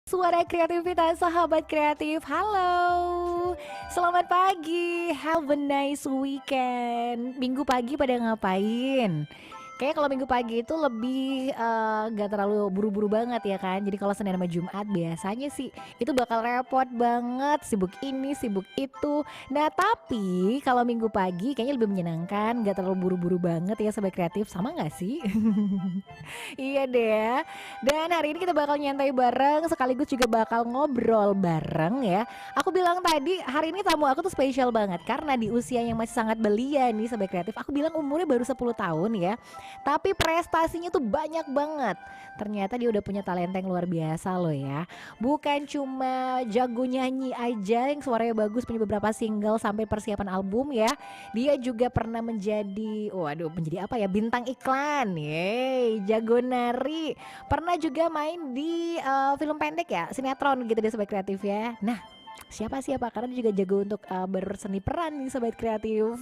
Suara kreativitas sahabat kreatif, halo. Selamat pagi, have a nice weekend. Minggu pagi pada ngapain? Kayak kalau minggu pagi itu lebih gak terlalu buru-buru banget ya kan. Jadi kalau Senin sama Jumat biasanya sih itu bakal repot banget, sibuk ini, sibuk itu. Nah tapi kalau minggu pagi kayaknya lebih menyenangkan, gak terlalu buru-buru banget ya sobat kreatif. Sama gak sih? Iya deh ya. Dan hari ini kita bakal nyantai bareng sekaligus juga bakal ngobrol bareng ya. Aku bilang tadi hari ini tamu aku tuh spesial banget karena di usia yang masih sangat belia nih sobat kreatif. Aku bilang umurnya baru 10 tahun ya. Tapi prestasinya tuh banyak banget. Ternyata dia udah punya talenta yang luar biasa loh ya. Bukan cuma jago nyanyi aja yang suaranya bagus, punya beberapa single sampai persiapan album ya. Dia juga pernah menjadi, waduh, menjadi apa ya? Bintang iklan. Yeay, jago nari. Pernah juga main di film pendek ya, sinetron gitu deh sobat kreatif ya. Nah, siapa karena dia juga jago untuk berseni peran nih sobat kreatif.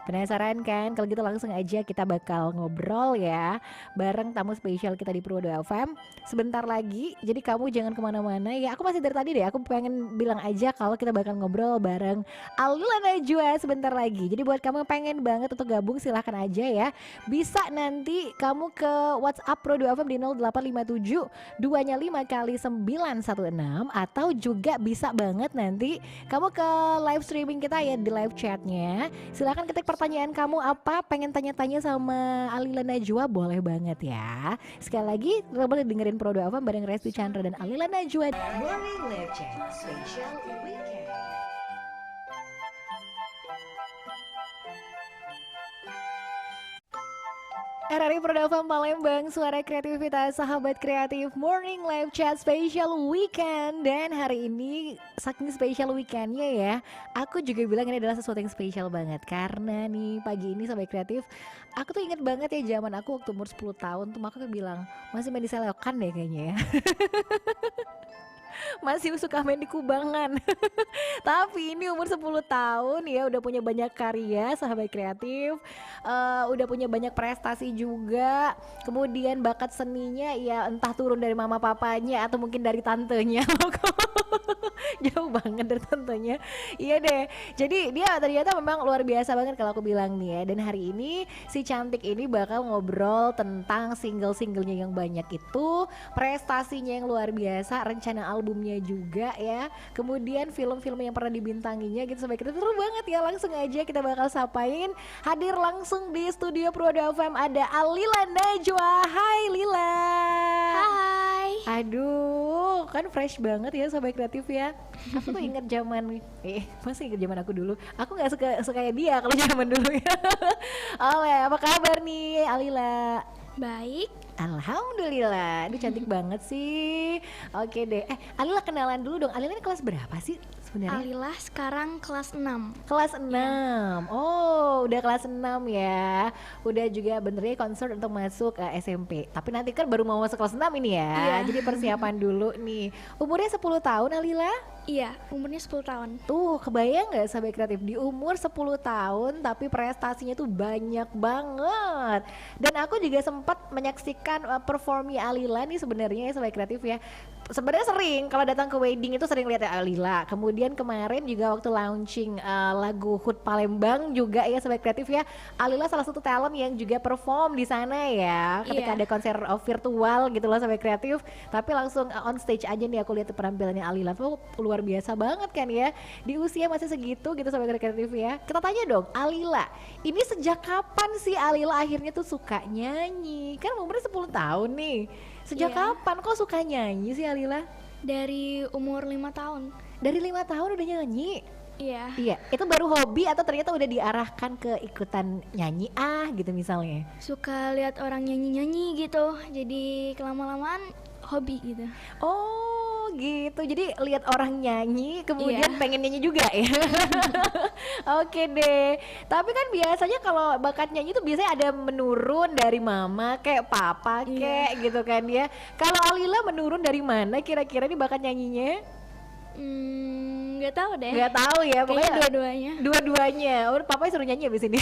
Penasaran kan? Kalau gitu langsung aja kita bakal ngobrol ya bareng tamu spesial kita di Purwodo FM sebentar lagi. Jadi kamu jangan kemana-mana ya. Aku masih dari tadi deh, aku pengen bilang aja kalau kita bakal ngobrol bareng Alila Najwa sebentar lagi. Jadi buat kamu yang pengen banget untuk gabung silahkan aja ya. Bisa nanti kamu ke WhatsApp Purwodo FM di 0857 2-nya 5 kali 916 atau juga bisa banget nanti kamu ke live streaming kita ya di live chatnya. Silahkan ketik pertanyaan kamu apa, pengen tanya-tanya sama Alila Najwa, boleh banget ya. Sekali lagi boleh dengerin Pro 2 bareng Resti Chandra dan Alila Najwa. Morning Live Chat Special Weekend. RRI Perdava Palembang, suara kreativitas sahabat kreatif Morning Live Chat Special Weekend. Dan hari ini saking spesial weekendnya ya, aku juga bilang ini adalah sesuatu yang spesial banget. Karena nih pagi ini sahabat kreatif, aku tuh inget banget ya zaman aku waktu umur 10 tahun tuh maka bilang masih main di selokan deh kayaknya ya. Masih suka main di kubangan. Tapi ini umur 10 tahun ya udah punya banyak karya sahabat kreatif, udah punya banyak prestasi juga. Kemudian bakat seninya ya entah turun dari mama papanya atau mungkin dari tantenya. Jauh banget dari tantenya. Iya deh. Jadi dia ternyata memang luar biasa banget kalau aku bilang nih ya. Dan hari ini si cantik ini bakal ngobrol tentang single-singlenya yang banyak itu, prestasinya yang luar biasa, rencana albumnya juga ya. Kemudian film-film yang pernah dibintanginya gitu sampai kita seru banget ya. Langsung aja kita bakal sapain. Hadir langsung di studio Purwodo FM ada Alila Najwa. Hai Lila. Hai. Aduh, kan fresh banget ya sobat kreatif ya. Aku tuh inget zaman masih inget zaman aku dulu. Aku nggak suka kayak dia kalau zaman dulu ya. Oleh, apa kabar nih Alila? Baik. Alhamdulillah, ini cantik banget sih. Oke deh, Alila kenalan dulu dong. Alila ini kelas berapa sih sebenarnya? Alila sekarang kelas 6. Kelas 6. Oh, udah kelas 6 ya. Udah juga benernya concern untuk masuk SMP. Tapi nanti kan baru mau masuk kelas 6 ini ya. Iya. Jadi persiapan dulu nih. Umurnya 10 tahun Alila? Iya, umurnya 10 tahun. Tuh, kebayang gak sahabat kreatif di umur 10 tahun tapi prestasinya tuh banyak banget. Dan aku juga sempat menyaksikan performi Alila nih sebenarnya ya sahabat kreatif ya. Sebenarnya sering kalau datang ke wedding itu sering lihat Alila. Kemudian kemarin juga waktu launching lagu Hut Palembang juga ya sahabat kreatif ya. Alila salah satu talent yang juga perform di sana ya. Ketika ada konser virtual gitu loh sahabat kreatif. Tapi langsung on stage aja nih aku lihat penampilannya Alila tuh luar biasa banget kan ya. Di usia masih segitu gitu sahabat kreatif ya. Kita tanya dong Alila, ini sejak kapan sih Alila akhirnya tuh suka nyanyi? Kan umurnya 10 tahun nih. Sejak kapan kok suka nyanyi sih Alila? Dari umur 5 tahun. Dari 5 tahun udah nyanyi? Iya. Iya, itu baru hobi atau ternyata udah diarahkan ke ikutan nyanyi gitu misalnya? Suka lihat orang nyanyi-nyanyi gitu. Jadi kelama-lamaan hobi gitu. Oh gitu, jadi lihat orang nyanyi kemudian pengen nyanyi juga ya. Oke deh, tapi kan biasanya kalau bakat nyanyi itu biasanya ada menurun dari mama kayak papa kayak gitu kan ya. Kalau Alila menurun dari mana kira-kira nih bakat nyanyinya? Nggak tahu deh. Nggak tahu ya, pokoknya dua-duanya. Dua-duanya. Oh, papa suruh nyanyi abis ini.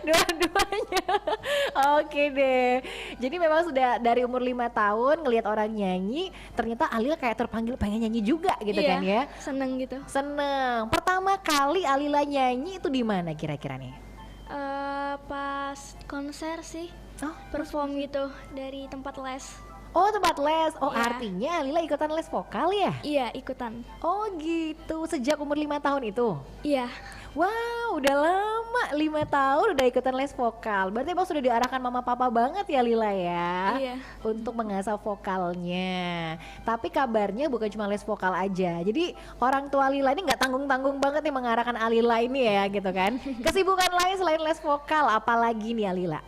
Dua-duanya. Oke deh. Jadi memang sudah dari umur 5 tahun ngelihat orang nyanyi, ternyata Alila kayak terpanggil pengen nyanyi juga gitu Iya, kan ya. seneng gitu. Seneng. Pertama kali Alila nyanyi itu di mana kira-kira nih? Pas konser sih, Oh, perform gitu dari tempat les. oh tempat les. Oh Iya. artinya Alila ikutan les vokal ya? Iya, ikutan. Oh gitu. Sejak umur 5 tahun itu? Iya, Wow, udah lama 5 tahun udah ikutan les vokal. Berarti emang sudah diarahkan mama papa banget ya Lila ya, Iya. untuk mengasah vokalnya. Tapi kabarnya bukan cuma les vokal aja. Jadi orang tua Lila ini nggak tanggung-tanggung banget nih mengarahkan Alila ini ya gitu kan. Kesibukan lain selain les vokal apalagi nih Alila?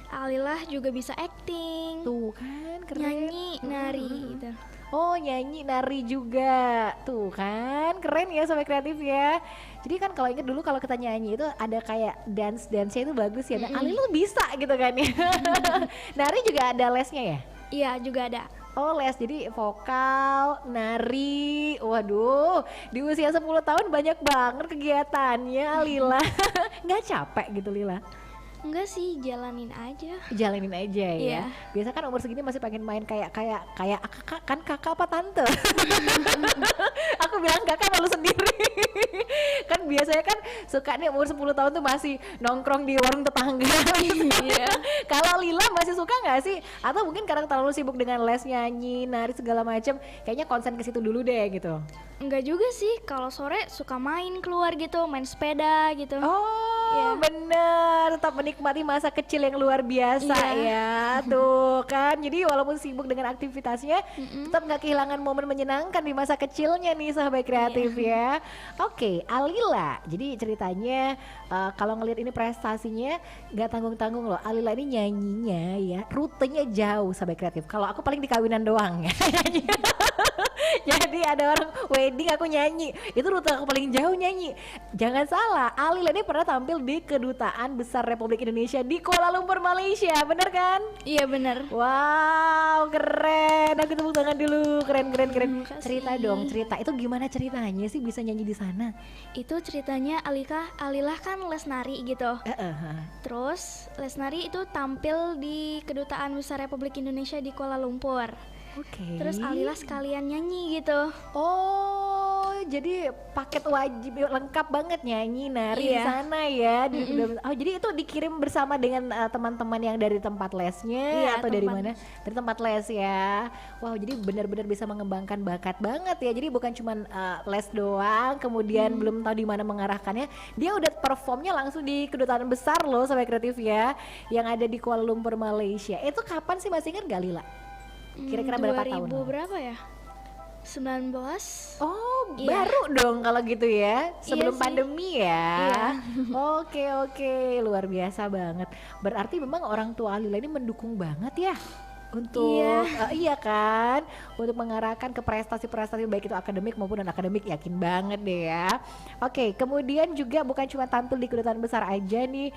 Alilah juga bisa acting, Tuh kan keren. nyanyi, nari gitu. Oh nyanyi nari juga. Tuh kan keren ya sampai kreatif ya. Jadi kan kalau inget dulu kalau kita nyanyi itu ada kayak dance-nya itu bagus ya. Nah Ali lu bisa gitu kan ya. Nari juga ada lesnya ya? Iya, juga ada. Oh les jadi vokal, nari. Waduh di usia 10 tahun banyak banget kegiatannya Lila. Nggak capek gitu Lila? Enggak sih, jalanin aja. Jalanin aja ya. Iya. Biasa kan umur segini masih pengen main kayak kakak kan kakak apa tante. Aku bilang kakak malu sendiri. Kan biasanya kan suka nih umur 10 tahun tuh masih nongkrong di warung tetangga. Iya. Kalau Lila masih suka nggak sih? Atau mungkin karena terlalu sibuk dengan les nyanyi, nari segala macem, kayaknya konsen ke situ dulu deh gitu. Enggak juga sih, kalau sore suka main keluar gitu, main sepeda gitu. Oh Iya. bener, tetap menikmati masa kecil yang luar biasa ya. Tuh kan, jadi walaupun sibuk dengan aktivitasnya, tetap nggak kehilangan momen menyenangkan di masa kecilnya nih sahabat kreatif ya. Oke, Alila, jadi ceritanya kalau ngelihat ini prestasinya nggak tanggung-tanggung loh. Alila ini nyanyinya ya, rutenya jauh sahabat kreatif. Kalau aku paling di kawinan doang ya. Jadi ada orang wedding aku nyanyi, itu rute aku paling jauh nyanyi. Jangan salah, Alila ini pernah tampil di Kedutaan Besar Republik Indonesia di Kuala Lumpur, Malaysia, bener kan? Iya, bener. Wow, keren. Aku tepuk tangan dulu, keren. Makasih. Cerita dong, cerita itu gimana ceritanya sih bisa nyanyi di sana? Itu ceritanya Alilah kan les nari gitu. Heeh. Terus les nari itu tampil di Kedutaan Besar Republik Indonesia di Kuala Lumpur. Oke. Terus Alilah sekalian nyanyi gitu. Oh, jadi paket wajib lengkap banget nyanyi nari di Iya. sana ya. Oh, jadi itu dikirim bersama dengan teman-teman yang dari tempat lesnya Iya, atau dari tempat. mana? Dari tempat les ya. Wow, jadi benar-benar bisa mengembangkan bakat banget ya. Jadi bukan cuman les doang, kemudian belum tahu di mana mengarahkannya. Dia udah performnya langsung di Kedutaan Besar loh, sampai kreatif ya, yang ada di Kuala Lumpur, Malaysia. Itu kapan sih, masih ingat gak Lila? Kira-kira berapa tahun 2000 lalu? berapa ya? 19. Oh, Iya. baru dong kalau gitu ya, sebelum sih. pandemi ya. Iya. Oke, luar biasa banget. Berarti memang orang tua Alila ini mendukung banget ya untuk iya kan, untuk mengarahkan ke prestasi-prestasi baik itu akademik maupun non akademik, yakin banget deh ya. Oke, kemudian juga bukan cuma tampil di Kedutaan Besar aja nih,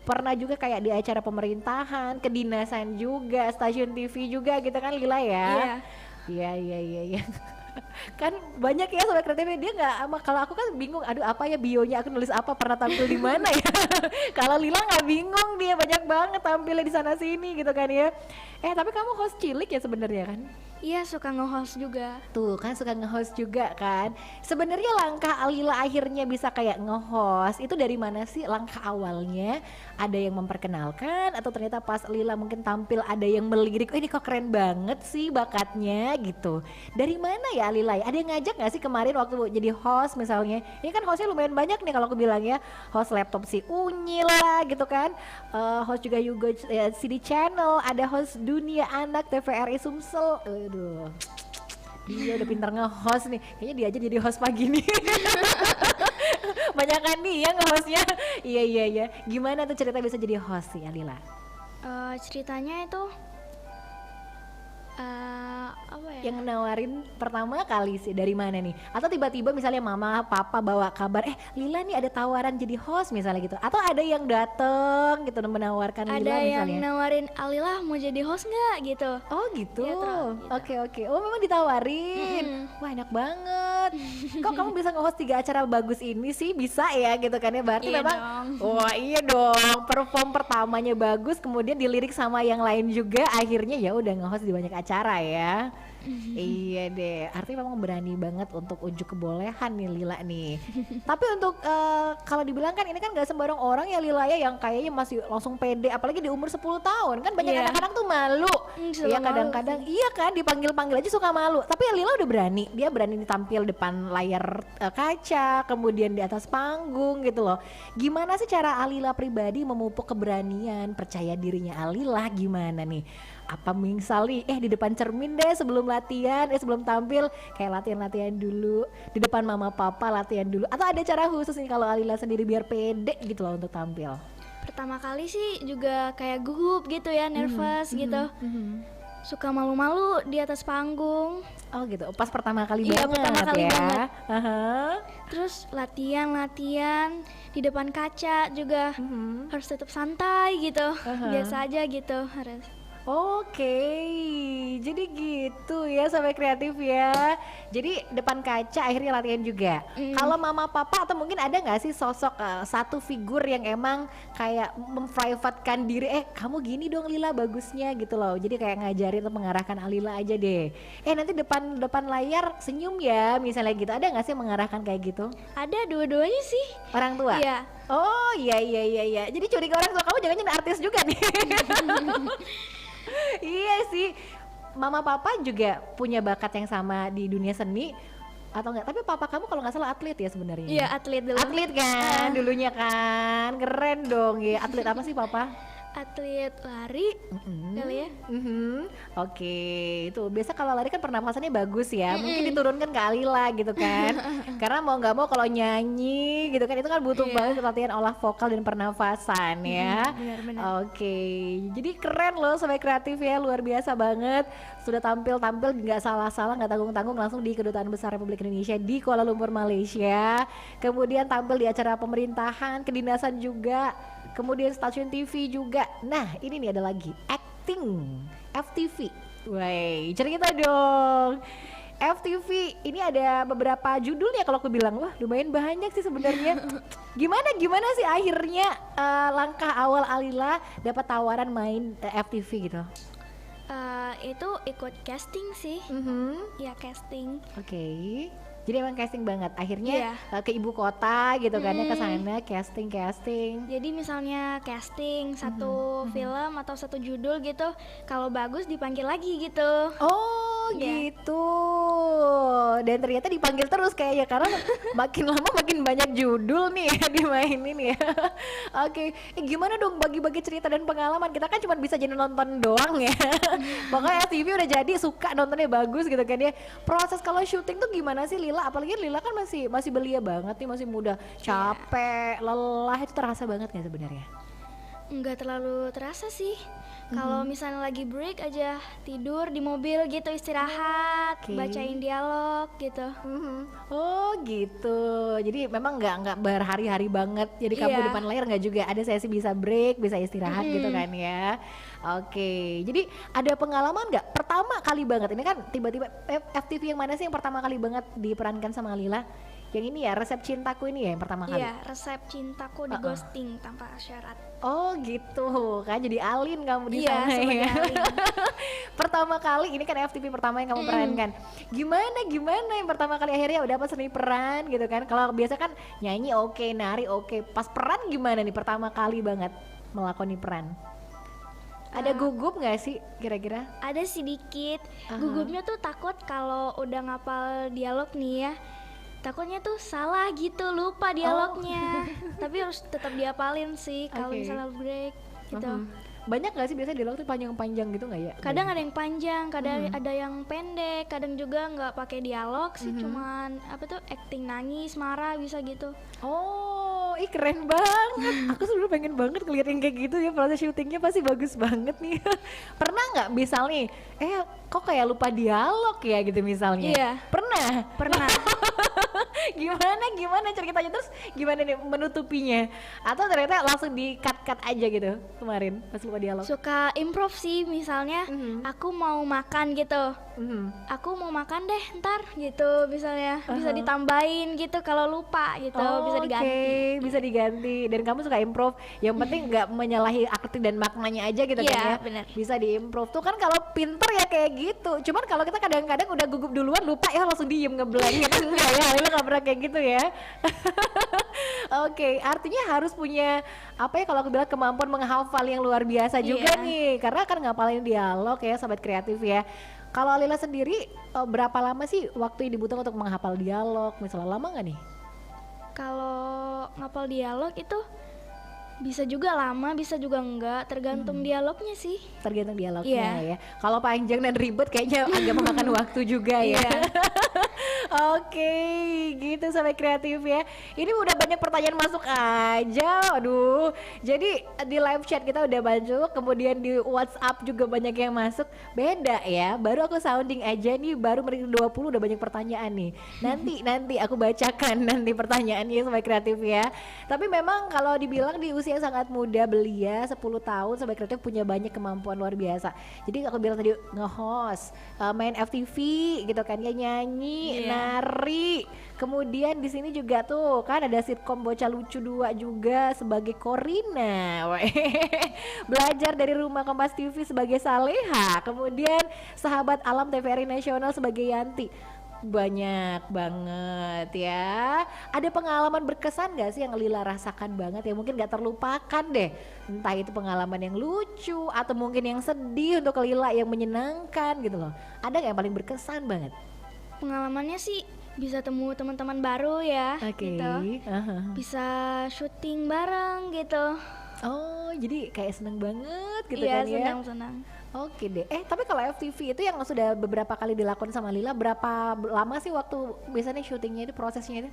pernah juga kayak di acara pemerintahan, kedinasan juga, stasiun TV juga gitu kan Lila ya. Iya. Kan banyak ya sobat kreatifnya, dia nggak sama. Kalau aku kan bingung, aduh apa ya bionya, aku nulis apa, pernah tampil di mana ya. Kalau Lila nggak bingung, dia banyak banget tampilnya di sana sini gitu kan ya. Tapi kamu host cilik ya sebenarnya kan? Iya, suka nge-host juga. Tuh kan suka nge-host juga kan. Sebenarnya langkah Alila akhirnya bisa kayak nge-host itu dari mana sih langkah awalnya? Ada yang memperkenalkan atau ternyata pas Lila mungkin tampil ada yang melirik, oh ini kok keren banget sih bakatnya gitu. Dari mana ya Alila? Ada yang ngajak gak sih kemarin waktu jadi host misalnya? Ini kan hostnya lumayan banyak nih kalau aku bilang ya. Host laptop si Unyil lah gitu kan. Host juga CD Channel, ada host Dunia Anak TVRI Sumsel. Aduh, dia udah pintar nge-host nih. Kayaknya dia aja jadi host pagi nih. Banyakan dia nge-hostnya. Iya. Gimana tuh cerita bisa jadi host sih Alila? Ceritanya itu apa ya? Yang nawarin pertama kali sih dari mana nih? Atau tiba-tiba misalnya mama, papa bawa kabar, Lila nih ada tawaran jadi host misalnya gitu. Atau ada yang dateng gitu menawarkan Lila Ada yang misalnya. nawarin Alilah mau jadi host nggak gitu. Oh gitu. Iya, gitu. Oke. Oh memang ditawarin. Wah enak banget. banget. Kok kamu bisa nge-host 3 acara bagus ini sih? Bisa ya gitu kan ya. Berarti Iya memang dong. wah iya dong. Perform pertamanya bagus, kemudian dilirik sama yang lain juga, akhirnya ya udah nge-host di banyak acara ya. Iya deh, artinya memang berani banget untuk unjuk kebolehan nih Lila nih. Tapi untuk kalau dibilang kan ini kan gak sembarang orang ya Lila ya yang kayaknya masih langsung pede, apalagi di umur 10 tahun kan banyak Iya. anak-anak tuh malu. Suka Iya malu kadang-kadang iya kan dipanggil-panggil aja suka malu. Tapi ya Lila udah berani, dia berani tampil depan layar kaca, kemudian di atas panggung gitu loh. Gimana sih cara Alila pribadi memupuk keberanian, percaya dirinya Alila gimana nih? Apa misalnya di depan cermin deh sebelum latihan, sebelum tampil kayak latihan dulu di depan mama papa latihan dulu, atau ada cara khusus nih kalau Alila sendiri biar pede gitu loh untuk tampil? Pertama kali sih juga kayak gugup gitu ya, nervous gitu. Suka malu-malu di atas panggung. Oh gitu, pas pertama kali Iya, banget pertama kali ya. banget. Aha. Terus latihan di depan kaca juga harus tetap santai gitu. Biasa aja gitu harus. Oke, jadi gitu ya sampai kreatif ya. Jadi depan kaca akhirnya latihan juga. Kalau mama papa atau mungkin ada nggak sih sosok satu figur yang emang kayak memprivatkan diri, kamu gini dong Lila bagusnya gitu loh. Jadi kayak ngajarin atau mengarahkan Alila aja deh. Nanti depan layar senyum ya misalnya gitu. Ada nggak sih mengarahkan kayak gitu? Ada dua-duanya sih. Orang tua? Iya. Oh iya. Jadi curiga orang tua kamu jangan-jangan artis juga nih. Iya sih, mama papa juga punya bakat yang sama di dunia seni atau enggak? Tapi papa kamu kalau nggak salah atlet ya sebenarnya. Iya, atlet dulu. Atlet kan dulunya kan, keren dong ya. Atlet apa sih papa? Atlet lari kali ya. Oke, itu biasa kalau lari kan pernapasannya bagus ya. Mungkin diturunkan ke Alila gitu kan. Karena mau nggak mau kalau nyanyi gitu kan itu kan butuh banget latihan olah vokal dan pernafasan ya. Benar-benar. Oke, jadi keren loh sampai kreatif ya, luar biasa banget. Sudah tampil nggak salah-salah, nggak tanggung-tanggung langsung di Kedutaan Besar Republik Indonesia di Kuala Lumpur, Malaysia. Kemudian tampil di acara pemerintahan, kedinasan juga. Kemudian stasiun TV juga. Nah ini nih ada lagi acting FTV. Woi cerita dong. FTV ini ada beberapa judulnya kalau aku bilang, wah lumayan banyak sih sebenarnya. Gimana sih akhirnya langkah awal Alila dapat tawaran main FTV gitu? Itu ikut casting sih. Ya casting. Oke. Jadi emang casting banget. Akhirnya Iya. ke ibu kota gitu kan ya, ke sana casting. Jadi misalnya casting satu film atau satu judul gitu, kalau bagus dipanggil lagi gitu. Oh Iya. gitu. Dan ternyata dipanggil terus kayaknya karena makin lama makin banyak judul nih ya dimainin ya. Oke, gimana dong bagi-bagi cerita dan pengalaman? Kita kan cuma bisa jadi nonton doang ya. Pokoknya TV udah jadi suka nontonnya bagus gitu kan ya. Proses kalau syuting tuh gimana sih Lila? Apalagi Lila kan masih belia banget nih, masih muda. Capek, lelah itu terasa banget nggak sebenarnya? Nggak terlalu terasa sih. Kalau misalnya lagi break aja tidur di mobil gitu, istirahat, Oke. bacain dialog gitu. Oh gitu. Jadi memang nggak berhari-hari banget. Jadi kamu Iya. depan layar nggak juga. Ada sesi bisa break, bisa istirahat gitu kan ya. Oke. Jadi ada pengalaman nggak? Pertama kali banget. Ini kan tiba-tiba FTV yang mana sih yang pertama kali banget diperankan sama Lila? Yang ini ya, Resep Cintaku ini ya yang pertama kali. Iya, resep cintaku di ghosting tanpa syarat. Oh gitu kan, jadi Alin kamu di Iya, sana sebagai ya. Alin. Pertama kali ini kan FTV pertama yang kamu perankan. Gimana yang pertama kali akhirnya udah pas seni peran gitu kan? Kalau biasa kan nyanyi oke, nari oke, pas peran gimana nih pertama kali banget melakoni peran? Ada gugup nggak sih kira-kira? Ada sedikit gugupnya tuh takut kalau udah ngapal dialog nih ya. Takutnya tuh salah gitu, lupa dialognya. Tapi harus tetap diapalin sih kalau Oke. misalnya break gitu. Banyak nggak sih biasanya dialog tuh panjang-panjang gitu nggak ya? Kadang ada yang panjang, kadang ada yang pendek, kadang juga nggak pakai dialog sih, cuman apa tuh acting nangis, marah bisa gitu. Oh, keren banget. Aku sebenarnya pengen banget ngeliat yang kayak gitu ya, proses syutingnya pasti bagus banget nih. Pernah nggak misal nih, kok kayak lupa dialog ya gitu misalnya? Iya. Pernah? Pernah. Gimana ceritanya, terus gimana nih menutupinya? Atau ternyata langsung di cut aja gitu kemarin pas lupa dialog? Suka improv sih, misalnya aku mau makan gitu. Aku mau makan deh ntar gitu, misalnya bisa ditambahin gitu kalau lupa gitu, bisa diganti. Bisa diganti. Dan kamu suka improv, yang penting nggak menyalahi arti dan maknanya aja gitu kan ya. Bener. Bisa diimprov tuh kan, kalau pinter ya kayak gitu. Cuman kalau kita kadang-kadang udah gugup duluan, lupa ya langsung diem ngeblank gitu. Enggak ya, Lila nggak pernah kayak gitu ya. Oke, artinya harus punya apa ya, kalau aku bilang kemampuan menghafal yang luar biasa juga nih, karena kan ngapalin dialog ya Sobat Kreatif ya. Kalau Lila sendiri berapa lama sih waktu yang dibutuhkan untuk menghafal dialog? Misalnya lama nggak nih? Kalau ngapal dialog itu bisa juga lama, bisa juga enggak, tergantung dialognya sih. Tergantung dialognya ya. Kalau panjang dan ribet kayaknya agak memakan waktu juga ya. Oke, gitu Sobat Kreatif ya. Ini udah banyak pertanyaan masuk aja. Aduh. Jadi di live chat kita udah banyak, kemudian di WhatsApp juga banyak yang masuk. Beda ya. Baru aku sounding aja nih, baru menit 20 udah banyak pertanyaan nih. Nanti aku bacakan nanti pertanyaannya Sobat Kreatif ya. Tapi memang kalau dibilang di usia sangat muda belia 10 tahun, Sobat Kreatif punya banyak kemampuan luar biasa. Jadi aku bilang tadi nge-host, main FTV gitu kan ya, nyanyi, nari. Kemudian di sini juga tuh kan ada sitkom Bocah Lucu 2 juga sebagai Korina. Belajar dari Rumah Kompas TV sebagai Saleha. Kemudian Sahabat Alam TVRI Nasional sebagai Yanti. Banyak banget ya. Ada pengalaman berkesan gak sih yang Lila rasakan banget yang mungkin gak terlupakan deh? Entah itu pengalaman yang lucu atau mungkin yang sedih untuk Lila, yang menyenangkan gitu loh. Ada gak yang paling berkesan banget? Pengalamannya sih bisa temu teman-teman baru ya, gitu. Bisa syuting bareng gitu. Oh, jadi kayak seneng banget gitu kan ya? Iya, senang. Oke deh. Tapi kalau FTV itu yang sudah beberapa kali dilakukan sama Lila, berapa lama sih waktu biasanya syutingnya itu, prosesnya itu?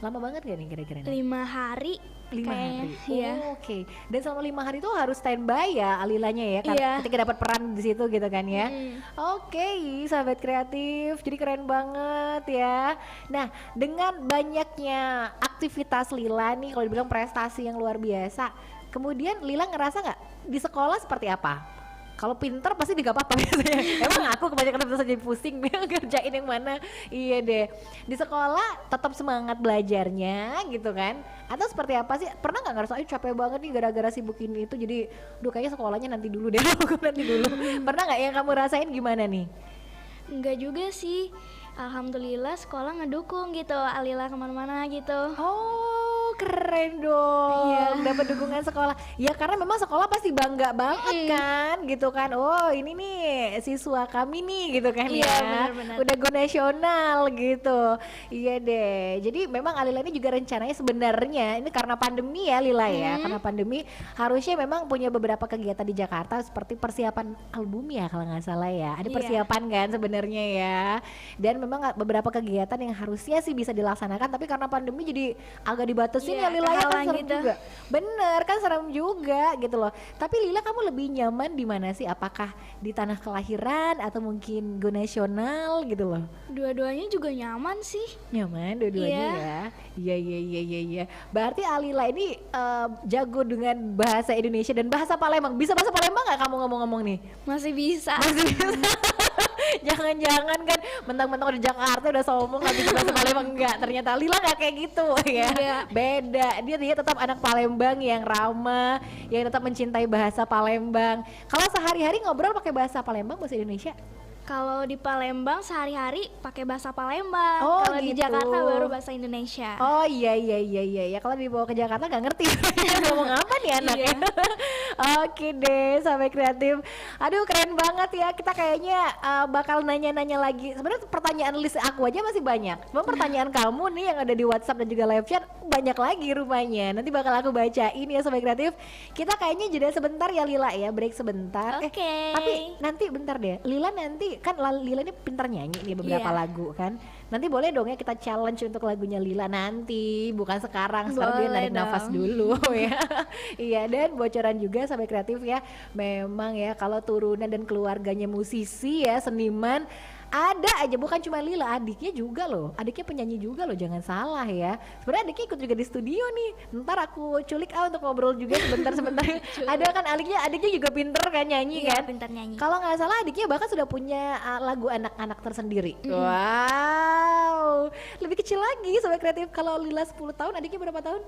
Lama banget gak nih kira-kira? 5 hari. 5 hari? Iya. Oke. Dan selama 5 hari itu harus standby ya Lilanya ya, ketika dapat peran di situ gitu kan ya. Oke, Sahabat Kreatif, jadi keren banget ya. Nah, dengan banyaknya aktivitas Lila nih, kalau dibilang prestasi yang luar biasa, kemudian Lila ngerasa nggak di sekolah seperti apa? Kalau pinter pasti gak apa-apa biasanya. Emang aku kebanyakan terus jadi pusing ngerjain yang mana. Iya deh. Di sekolah tetap semangat belajarnya gitu kan? Atau seperti apa sih? Pernah gak ngerasa capek banget nih gara-gara sibuk ini itu, jadi kayaknya sekolahnya nanti dulu deh. Nanti dulu. Pernah gak yang kamu rasain gimana nih? Enggak juga sih. Alhamdulillah sekolah ngedukung gitu, Alila kemana-mana gitu. Oh, keren dong. Dapat dukungan sekolah. Ya karena memang sekolah pasti bangga banget kan, gitu kan. Oh, ini nih siswa kami nih gitu kan ya. Bener-bener. Udah go nasional gitu. Iya deh. Jadi memang Alila ini juga rencananya sebenarnya ini karena pandemi ya Lila ya. Karena pandemi harusnya memang punya beberapa kegiatan di Jakarta seperti persiapan album ya kalau nggak salah ya. Ada persiapan kan sebenarnya ya. Dan memang beberapa kegiatan yang harusnya sih bisa dilaksanakan, tapi karena pandemi jadi agak dibatasin ya Lila ya, kan serem juga. Bener kan, serem juga gitu loh. Tapi Lila, kamu lebih nyaman di mana sih? Apakah di tanah kelahiran atau mungkin go nasional gitu loh? Dua-duanya juga nyaman sih. Nyaman dua-duanya ya. Iya. Berarti Alila ini jago dengan bahasa Indonesia dan bahasa Palembang. Bisa bahasa Palembang nggak kamu ngomong-ngomong nih? Masih bisa. Jangan-jangan kan mentang-mentang udah Jakarta udah sombong nggak bisa bahasa Palembang. Enggak, ternyata Lila nggak kayak gitu ya. Beda, dia tetap anak Palembang yang ramah, yang tetap mencintai bahasa Palembang. Kalau sehari-hari ngobrol pakai bahasa Palembang, bahasa Indonesia? Kalau di Palembang sehari-hari pakai bahasa Palembang. Oh, kalau gitu. Di Jakarta baru bahasa Indonesia. Oh iya. Kalau dibawa ke Jakarta nggak ngerti ngomong apa nih anaknya. Oke deh, Sampai Kreatif. Aduh, keren banget ya. Kita kayaknya bakal nanya-nanya lagi. Sebenarnya pertanyaan list aku aja masih banyak. Cuma pertanyaan kamu nih yang ada di WhatsApp dan juga live chat banyak lagi rupanya. Nanti bakal aku bacain ya Sampai Kreatif. Kita kayaknya jeda sebentar ya Lila ya, break sebentar. Oke. Tapi nanti bentar deh. Lila nanti kan Lila ini pintar nyanyi nih beberapa lagu kan. Nanti boleh dong ya kita challenge untuk lagunya Lila nanti, bukan sekarang. Sekarang dia narik nafas dulu ya. Iya, dan bocoran juga Sampai Kreatif ya. Memang ya kalau turunan dan keluarganya musisi ya, seniman, Ada aja, bukan cuma Lila, adiknya juga loh. Adiknya penyanyi juga loh, jangan salah ya. Sebenarnya adiknya ikut juga di studio nih. Ntar aku culik untuk ngobrol juga sebentar. Ada kan adiknya juga pinter kan nyanyi Iya, kan? pintar nyanyi. Kalau nggak salah adiknya bahkan sudah punya lagu anak-anak tersendiri. Wow, lebih kecil lagi Sobat Kreatif. Kalau Lila 10 tahun, adiknya berapa tahun?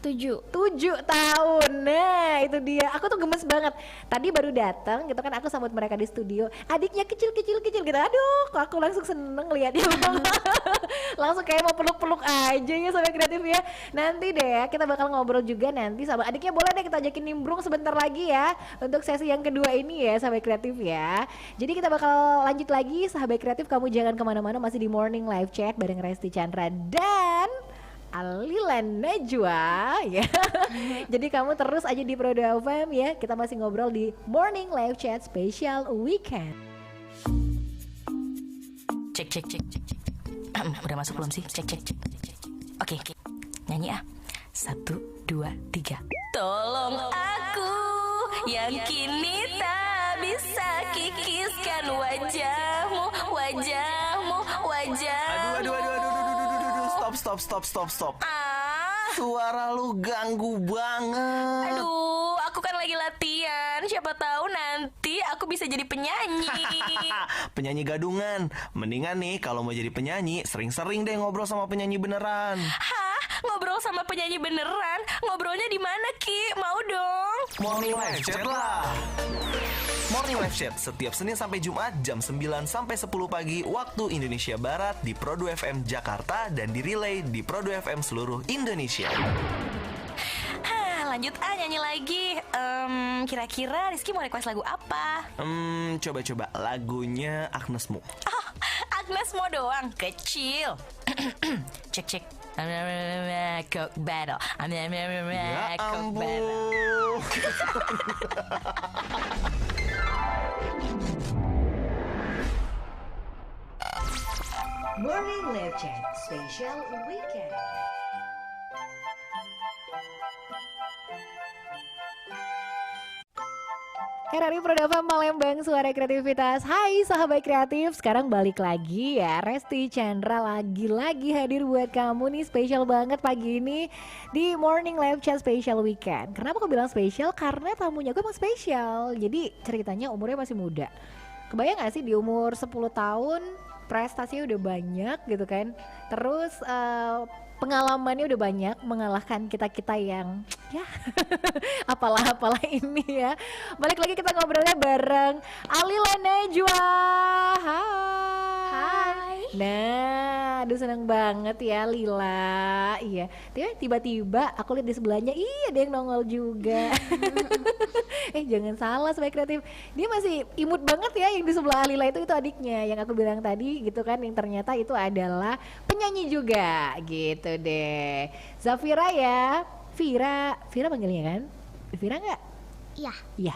7. 7 tahun. Nah itu dia, aku tuh gemes banget. Tadi baru datang gitu kan, aku sambut mereka di studio. Adiknya kecil gitu. Aduh, kok aku langsung seneng liatnya. Langsung kayak mau peluk-peluk aja ya Sobat Kreatif ya. Nanti deh ya, kita bakal ngobrol juga nanti sama adiknya. Boleh deh kita ajakin nimbrung sebentar lagi ya, untuk sesi yang kedua ini ya Sobat Kreatif ya. Jadi kita bakal lanjut lagi Sahabat Kreatif. Kamu jangan kemana-mana, masih di Morning Live Chat bareng Resti Chandra dan Alila Najwa ya. Jadi kamu terus aja di Pro 2 FM ya. Kita masih ngobrol di Morning Live Chat Special Weekend. Cek. Udah masuk belum sih? Cek. Oke. Nyanyi 1, 2, 3. Tolong aku yang kini tak bisa kikiskan wajahmu. Stop. Suara lu ganggu banget. Aduh, aku kan lagi latihan. Siapa tahu nanti aku bisa jadi penyanyi. Penyanyi gadungan. Mendingan nih kalau mau jadi penyanyi, sering-sering deh ngobrol sama penyanyi beneran. Hah? Ngobrol sama penyanyi beneran? Ngobrolnya di mana, Ki? Mau dong. Morning Live Chat lah. Morning Live Chat setiap Senin sampai Jumat jam 9 sampai 10 pagi waktu Indonesia Barat di Pro 2 FM Jakarta dan di relay di Pro 2 FM seluruh Indonesia. Lanjut nyanyi lagi. Kira-kira Rizky mau request lagu apa? Coba lagunya Agnesmo. Oh, Agnes mau doang, kecil. Cek. Coke battle. Ya Coke battle. ampun. Morning Live Chat Special Weekend. RRI Pro 2 FM Palembang, suara kreativitas. Hai sahabat kreatif, sekarang balik lagi ya. Resti Chandra lagi-lagi hadir buat kamu nih, spesial banget pagi ini di Morning Live Chat Special Weekend. Kenapa aku bilang spesial? Karena tamunya gue emang spesial. Jadi ceritanya umurnya masih muda. Kebayang gak sih di umur 10 tahun prestasinya udah banyak gitu kan. Terus pengalamannya udah banyak, mengalahkan kita-kita yang ya apalah ini ya. Balik lagi kita ngobrolnya bareng Alila Najwa. Hai. Nah, aduh seneng banget ya Lila. Iya, tiba-tiba aku lihat di sebelahnya, ada yang nongol juga. Jangan salah Sobat Kreatif, dia masih imut banget ya. Yang di sebelah Lila itu adiknya yang aku bilang tadi gitu kan, yang ternyata itu adalah penyanyi juga gitu deh. Zafira ya, Vira panggilnya kan? Vira nggak? Iya.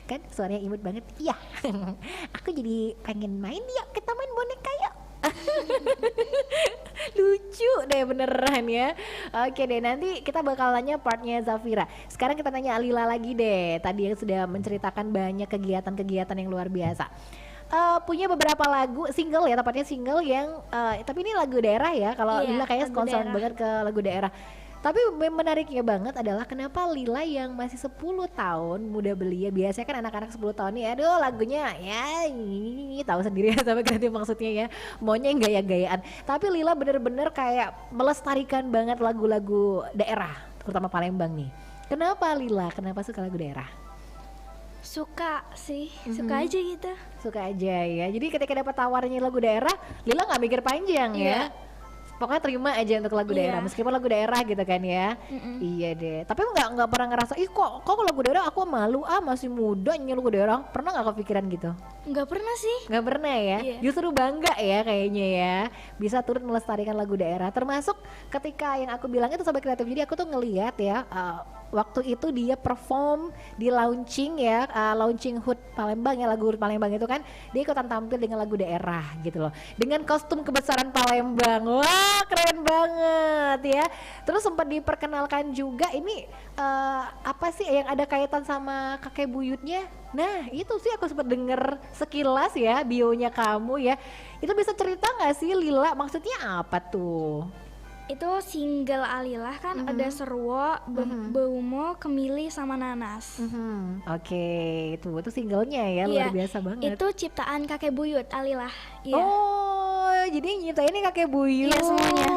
Kan suaranya imut banget. Iya. Aku jadi pengen main, yuk kita main boneka yuk. Lucu deh beneran ya. Oke deh, nanti kita bakal nanya partnya Zafira. Sekarang kita tanya Alila lagi deh. Tadi yang sudah menceritakan banyak kegiatan-kegiatan yang luar biasa. Punya beberapa lagu single ya, tepatnya single yang tapi ini lagu daerah ya. Kalau Iya, Lila kayaknya lagu concern daerah. banget ke lagu daerah. Tapi menariknya banget adalah kenapa Lila yang masih 10 tahun, muda belia, biasanya kan anak-anak 10 tahun nih, aduh lagunya ya ini tahu sendiri ya sampai kreatif maksudnya ya, maunya yang gaya-gayaan. Tapi Lila bener-bener kayak melestarikan banget lagu-lagu daerah, terutama Palembang nih. Kenapa Lila? Kenapa suka lagu daerah? Suka sih, suka aja gitu. Suka aja ya. Jadi ketika dapat tawarannya lagu daerah, Lila nggak mikir panjang ya. Iya. Pokoknya terima aja untuk lagu daerah, Iya. meskipun lagu daerah gitu kan ya. Iya deh. Tapi nggak pernah ngerasa, kok lagu daerah aku malu masih muda nyanyi lagu daerah. Pernah nggak kepikiran gitu? Nggak pernah sih. Nggak pernah ya. Iya. Justru bangga ya kayaknya ya, bisa turut melestarikan lagu daerah. Termasuk ketika yang aku bilang itu Sobat Kreatif. Jadi aku tuh ngeliat ya, waktu itu dia perform di launching ya, launching HUT Palembang ya, lagu HUT Palembang itu kan dia ikutan tampil dengan lagu daerah gitu loh, dengan kostum kebesaran Palembang. Wah Wah, keren banget ya. Terus sempat diperkenalkan juga ini apa sih yang ada kaitan sama kakek buyutnya? Nah, itu sih aku sempat denger sekilas ya bionya kamu ya. Itu bisa cerita nggak sih Lila? Maksudnya apa tuh? Itu single Alilah kan ada Serwo, Beumo, Kemili sama Nanas. Oke, itu singlenya ya, luar biasa banget. Itu ciptaan kakek buyut Alilah. Iya. Oh, jadi nyiptain ini kakek buyut. Iya, semuanya.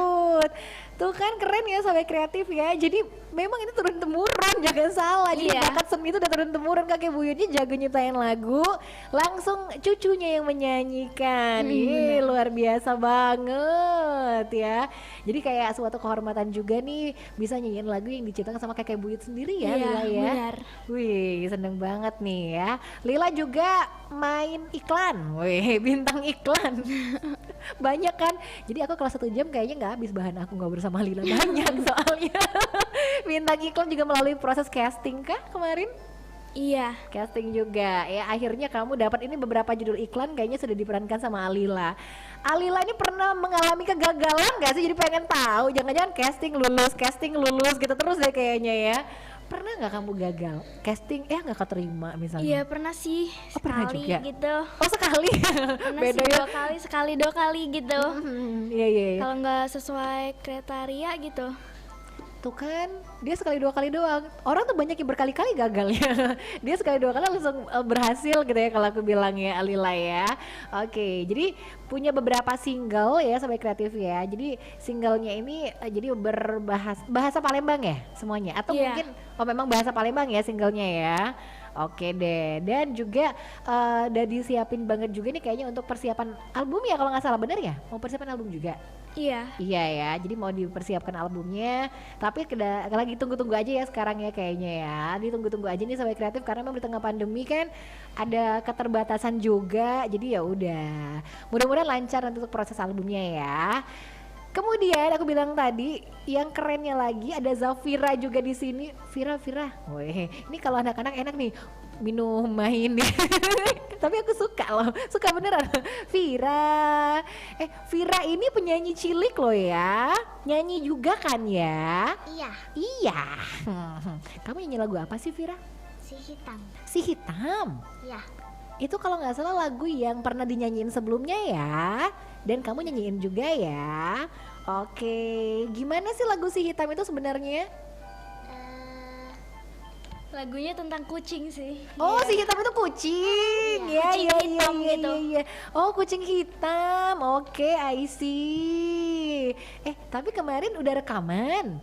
Tuh kan keren ya sampai kreatif ya. Jadi memang ini turun temurun, jangan salah. Jadi Iya. bakat seni itu udah turun temurun, kakek buyutnya jago nyiptain lagu, langsung cucunya yang menyanyikan. Ih, luar biasa banget ya. Jadi kayak suatu kehormatan juga nih bisa nyanyiin lagu yang diciptakan sama kakek buyut sendiri ya, Iya, Lila ya. benar. Wih, seneng banget nih ya. Lila juga main iklan, wih, bintang iklan. Banyak kan. Jadi aku kalau 1 jam kayaknya nggak habis bahan aku ngobrol sama Lila banyak soalnya. Bintang iklan juga melalui proses casting kah kemarin? Iya. Casting juga ya, akhirnya kamu dapat ini beberapa judul iklan kayaknya sudah diperankan sama Alila. Alila ini pernah mengalami kegagalan gak sih? Jadi pengen tahu, jangan-jangan casting lulus gitu terus deh kayaknya ya. Pernah nggak kamu gagal casting nggak keterima misalnya? Iya, pernah sih. Oh, pernah Sekali juga? gitu. Oh, sekali. Pernah Beda sih ya. 2 kali, sekali 2 kali gitu. Iya iya. Kalau nggak sesuai kriteria gitu. Tuh kan, dia sekali 2 kali doang. Orang tuh banyak yang berkali-kali gagalnya. Dia sekali 2 kali langsung berhasil gitu ya kalau aku bilang ya, Alila ya. Oke, jadi punya beberapa single ya sampai kreatif ya. Jadi singlenya ini jadi bahasa Palembang ya semuanya atau Iya. mungkin memang bahasa Palembang ya singlenya ya. Oke deh, dan juga udah disiapin banget juga nih kayaknya untuk persiapan album ya kalau nggak salah, bener ya? Mau persiapan album juga? Iya. Iya ya, jadi mau dipersiapkan albumnya, tapi lagi tunggu-tunggu aja ya sekarang ya kayaknya ya. Ditunggu-tunggu aja nih sampai kreatif karena memang di tengah pandemi kan ada keterbatasan juga. Jadi ya udah, mudah-mudahan lancar nanti untuk proses albumnya ya. Kemudian aku bilang tadi yang kerennya lagi ada Zafira juga di sini. Vira, weh, ini kalau anak-anak enak nih minum main nih. Tapi aku suka loh, suka beneran. Vira, Vira ini penyanyi cilik loh ya, nyanyi juga kan ya? Iya, Iya. Kamu nyanyi lagu apa sih Vira? si hitam. Si Hitam. Iya, Itu kalau nggak salah lagu yang pernah dinyanyiin sebelumnya ya, dan kamu nyanyiin juga ya. Oke, gimana sih lagu Si Hitam itu sebenarnya? Lagunya tentang kucing sih. Oh, Si Hitam itu kucing. Ya, Kucing ya, ya, hitam ya, gitu. ya. Oh, kucing hitam. Oke, I see. Tapi kemarin udah rekaman?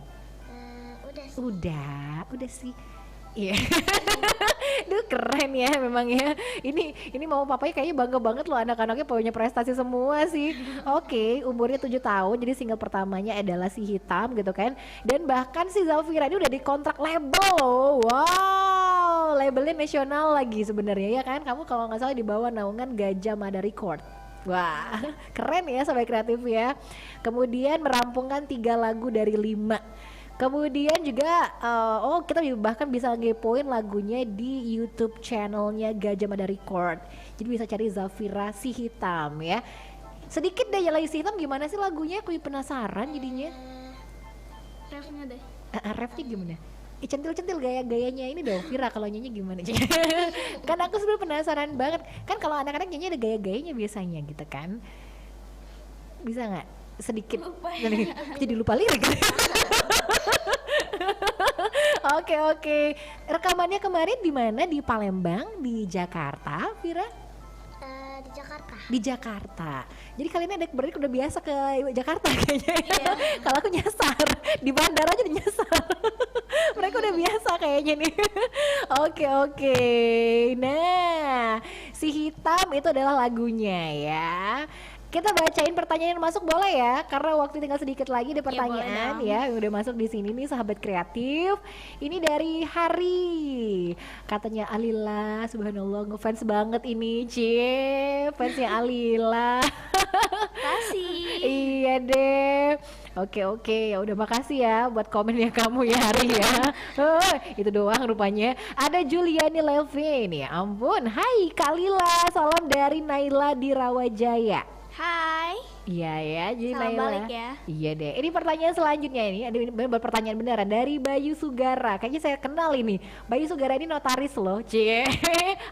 udah sih. Udah sih. Iya. Duh, keren ya memang ya. Ini mau papanya kayaknya bangga banget loh, anak-anaknya punya prestasi semua sih. Oke, umurnya 7 tahun. Jadi single pertamanya adalah Si Hitam gitu kan. Dan bahkan si Zafira ini udah dikontrak label loh. Wow, labelnya nasional lagi sebenarnya ya kan. Kamu kalau nggak salah di bawah naungan Gajah Mada Record. Wah, keren ya sampai kreatif ya. Kemudian merampungkan 3 lagu dari 5. Kemudian juga kita bahkan bisa ngepoin lagunya di YouTube channelnya Gajah Mada Record. Jadi bisa cari Zafira Si Hitam ya. Sedikit deh nyalain Si Hitam gimana sih lagunya? Aku penasaran jadinya. Refnya deh. Refnya gimana? Centil-centil gaya-gayanya ini dong Vira kalau nyanyi gimana? Kan aku sebenarnya penasaran banget. Kan kalau anak-anak nyanyi ada gaya-gayanya biasanya gitu kan. Bisa nggak? Sedikit. Jadi lupa lirik. Oke. Rekamannya kemarin di mana? Di Palembang, di Jakarta, Vira? Di Jakarta. Di Jakarta. Jadi kali ini adik beradik udah biasa ke Jakarta kayaknya. Ya. Kalau aku nyasar di bandara aja udah nyasar. Mereka udah biasa kayaknya nih. Oke. Nah, Si Hitam itu adalah lagunya ya. Kita bacain pertanyaan yang masuk boleh ya, karena waktu tinggal sedikit lagi ada pertanyaan ya yang udah masuk di sini nih sahabat kreatif. Ini dari Hari, katanya Alila, subhanallah ngefans banget ini, fansnya Alila. Kasih. Iya deh. Oke, ya udah makasih ya buat komennya kamu ya Hari ya. Itu doang rupanya. Ada Juliani Levin, ya ampun. Hai Kak Lila, salam dari Naila di Rawajaya. Hai. Iya ya, jadi Salam Naila. balik ya. Iya deh. Ini pertanyaan selanjutnya ini, ada pertanyaan beneran dari Bayu Sugara. Kayaknya saya kenal ini. Bayu Sugara ini notaris loh, cie.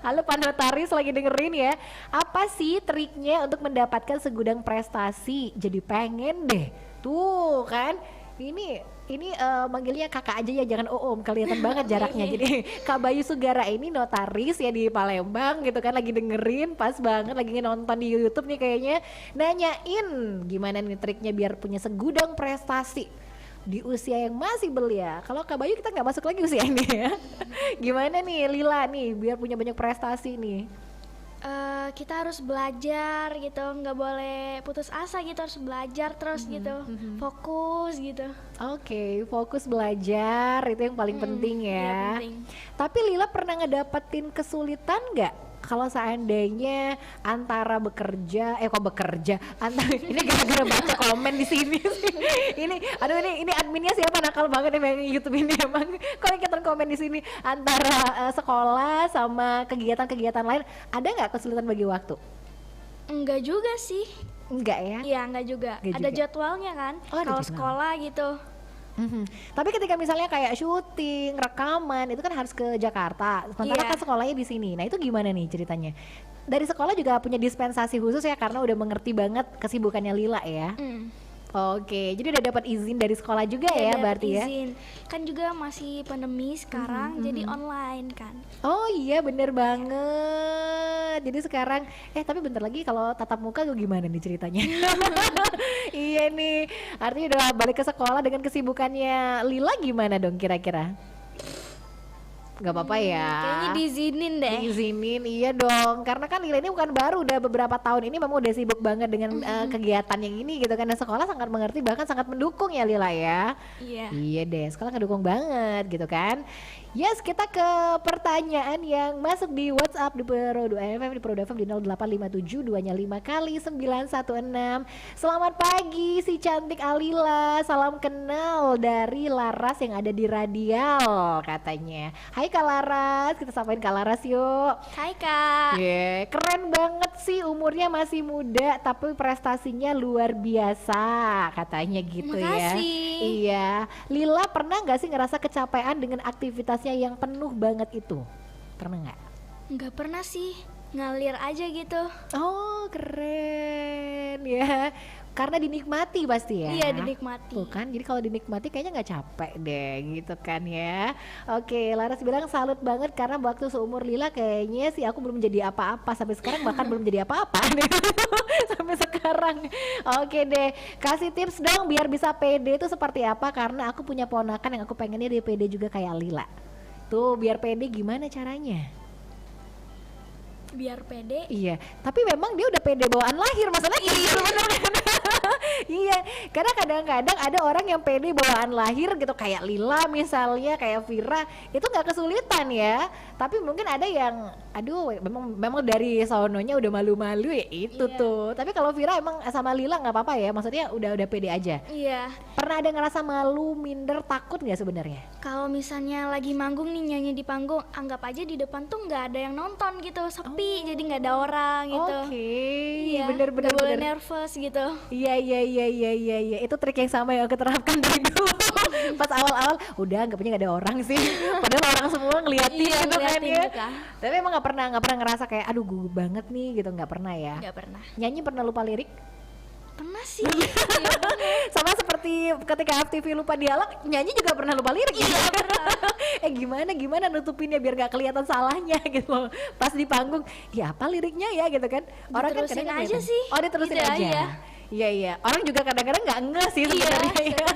Halo Pak Notaris lagi dengerin ya. Apa sih triknya untuk mendapatkan segudang prestasi? Jadi pengen deh. Tuh kan. Ini manggilnya kakak aja ya, jangan om, kelihatan banget jaraknya. Jadi Kak Bayu Sugara ini notaris ya di Palembang gitu kan, lagi dengerin, pas banget lagi nonton di YouTube nih kayaknya. Nanyain gimana nih triknya biar punya segudang prestasi di usia yang masih belia. Kalau Kak Bayu kita nggak masuk lagi usia ini ya. Gimana nih Lila nih biar punya banyak prestasi nih? Kita harus belajar gitu, nggak boleh putus asa gitu, harus belajar terus gitu, fokus gitu. Oke, fokus belajar itu yang paling penting Iya, ya. penting. Tapi Lila pernah ngedapetin kesulitan nggak? Kalau seandainya antara bekerja, antara ini gara-gara baca komen di sini sih. Ini adminnya siapa nakal banget emang YouTube ini emang. Kalau ikutan komen di sini antara sekolah sama kegiatan-kegiatan lain, ada nggak kesulitan bagi waktu? Enggak juga sih. Enggak ya? Iya, enggak juga. Nggak Ada juga. jadwalnya kan. Oh, ada Kalau jadwal. sekolah gitu. Tapi ketika misalnya kayak syuting, rekaman itu kan harus ke Jakarta. Sementara Iya. kan sekolahnya di sini. Nah itu gimana nih ceritanya? Dari sekolah juga punya dispensasi khusus ya karena udah mengerti banget kesibukannya Lila ya. Oke, jadi udah dapat izin dari sekolah juga ya Ada berarti ya. izin. Kan juga masih pandemi sekarang, jadi online kan. Oh iya bener banget. Jadi sekarang tapi bentar lagi kalau tatap muka gue gimana nih ceritanya? Iya nih, artinya udah balik ke sekolah dengan kesibukannya Lila gimana dong kira-kira? Gak apa-apa ya. Kayaknya diizinin deh. Diizinin, iya dong. Karena kan Lila ini bukan baru, udah beberapa tahun ini memang udah sibuk banget dengan kegiatan yang ini gitu kan. Dan sekolah sangat mengerti, bahkan sangat mendukung ya Lila ya. Iya. Iya deh, sekolah ngedukung banget gitu kan. Yes, kita ke pertanyaan yang masuk di WhatsApp di Prodo FM, di Prodo FM di 0857 2-nya 5 kali 916. Selamat pagi si cantik Alila, salam kenal dari Laras yang ada di Radial katanya. Hai Kak Laras, kita sapain Kak Laras yuk. Hai Kak. Keren banget sih, umurnya masih muda tapi prestasinya luar biasa katanya gitu ya. Makasih. Iya, Lila pernah nggak sih ngerasa kecapean dengan aktivitasnya yang penuh banget itu? Pernah nggak? Nggak pernah sih, ngalir aja gitu. Oh keren ya, karena dinikmati pasti ya. Iya, dinikmati. Tuh kan, jadi kalau dinikmati kayaknya nggak capek deh gitu kan ya. Oke, Laras bilang salut banget karena waktu seumur Lila kayaknya sih aku belum jadi apa-apa sampai sekarang, bahkan belum jadi apa-apa nih. Sampai sekarang. Oke deh, kasih tips dong biar bisa pede itu seperti apa, karena aku punya ponakan yang aku pengennya dia pede juga kayak Lila. Tuh biar pede gimana caranya? Biar pede. Iya, tapi memang dia udah pede bawaan lahir masalahnya. Iya, bener kan? Iya, karena kadang-kadang ada orang yang pede bawaan lahir gitu, kayak Lila misalnya, kayak Vira, itu nggak kesulitan ya. Tapi mungkin ada yang, aduh, memang dari sononya udah malu-malu ya itu Iya. tuh. Tapi kalau Vira emang sama Lila nggak apa-apa ya, maksudnya udah pede aja. Iya. Pernah ada ngerasa malu, minder, takut nggak sebenarnya? Kalau misalnya lagi manggung nih, nyanyi di panggung, anggap aja di depan tuh nggak ada yang nonton gitu, sepi, jadi nggak ada orang gitu. Oke, Iya, bener-bener. nggak boleh nervous gitu. Iya, itu trik yang sama yang aku terapkan dari dulu. Pas awal-awal udah anggapnya nggak ada orang sih, padahal orang semua ngeliatin Iya, gitu kan ngeliatin ya. gitu kan. Tapi emang nggak pernah ngerasa kayak aduh gugup banget nih gitu, nggak pernah ya. Nggak pernah. Nyanyi pernah lupa lirik? Pernah sih. Iya, Sama seperti ketika FTV lupa dialog, nyanyi juga pernah lupa lirik. Iya pernah. gimana nutupinnya biar nggak kelihatan salahnya gitu loh. Pas di panggung, ya apa liriknya ya gitu kan. Orang kan Diterusin kadang-kadang aja kelihatan. sih. Oh diterusin Gitu aja. aja. Iya, orang juga kadang-kadang nggak ngeh sih sebenarnya. Iya,